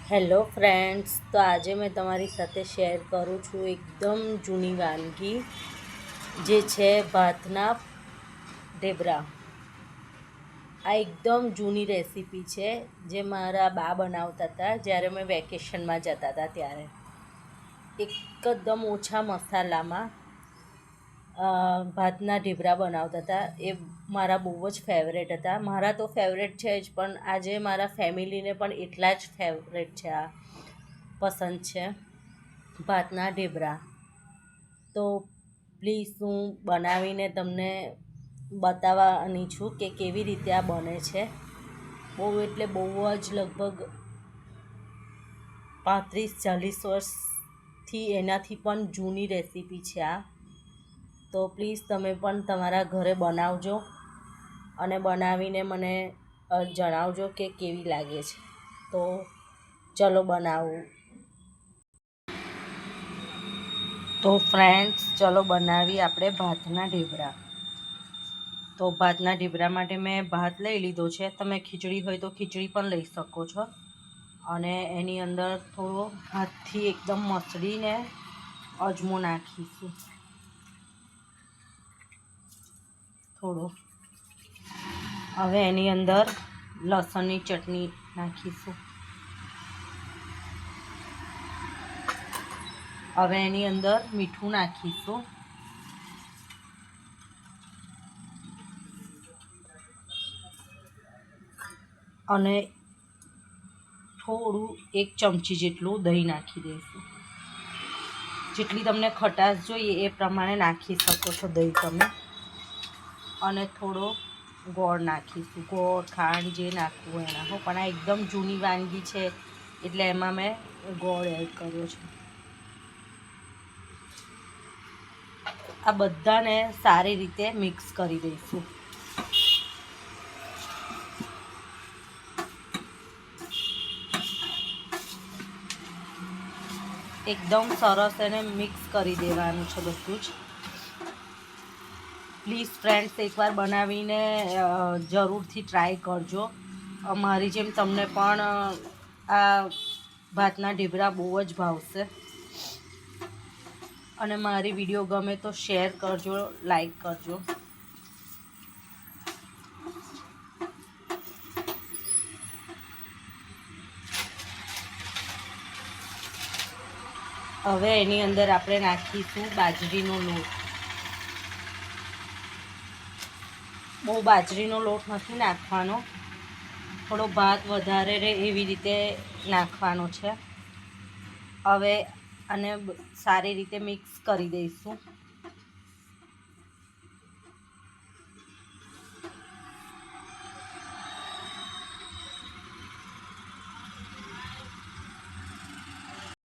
Hello friends, તો આજે મેં તમારી સાથે શેર કરું છું એકદમ જૂની વાનગી જે છે ભાતના ઢેબરા. આ એકદમ જૂની રેસીપી છે જે મારા બા બનાવતા હતા જ્યારે મેં વેકેશનમાં જતા હતા ત્યારે. એકદમ ઓછા મસાલામાં ભાતના ઢેબરા બનાવતા હતા. એ મારા બહુ જ ફેવરેટ હતા. મારા તો ફેવરેટ છે જ, પણ આજે મારા ફેમિલીને પણ એટલા જ ફેવરેટ છે, આ પસંદ છે ભાતના ઢેબરા. તો પ્લીઝ હું બનાવીને તમને બતાવવાની છું કે કેવી રીતે આ બને છે. બહુ એટલે બહુ જ, લગભગ 35-40 વર્ષથી એનાથી પણ જૂની રેસીપી છે આ. તો પ્લીઝ તમે પણ તમારા ઘરે બનાવજો અને બનાવીને મને જણાવજો કે કેવી લાગે છે. તો ચલો બનાવું. તો ફ્રેન્ડ્સ, ચલો બનાવી આપણે ભાતના ઢેબરા. તો ભાતના ઢેબરા માટે મેં ભાત લઈ લીધો છે. તમે ખીચડી હોય તો ખીચડી પણ લઈ શકો છો. અને એની અંદર થોડો હાથથી એકદમ મસળીને અજમો નાખીશું થોડો. હવે એની અંદર લસણની ચટણી નાખીશું. હવે એની અંદર મીઠું નાખીશું. અને થોડું 1 ચમચી જેટલું દહીં નાખી દઈશું. જેટલી તમને ખટાશ જોઈએ એ પ્રમાણે નાખી શકો છો દહીં તમે. અને થોડો ગોળ નાખીશું. ગોળ, ખાંડ જે નાખવું હોય એ નાખો. પણ આ એકદમ જૂની વાનગી છે એટલે એમાં મેં ગોળ એડ કર્યો છે. આ બધાને સારી રીતે મિક્સ કરી દઈશું. એકદમ સરસ એને મિક્સ કરી દેવાનું છે બધું જ. પ્લીઝ ફ્રેન્ડ્સ, એકવાર બનાવીને જરૂરથી ટ્રાય કરજો. મારી જેમ તમને પણ આ ભાતના ઢેબરા બહુ જ ભાવશે. અને મારી વિડીયો ગમે તો શેર કરજો, લાઈક કરજો. હવે એની અંદર આપણે નાખીશું બાજરીનો લોટ. બહુ બાજરીનો લોટ નથી નાખવાનો, થોડો ભાત વધારે રહે એવી રીતે નાખવાનો છે. હવે આને સારી રીતે મિક્સ કરી દઈશું.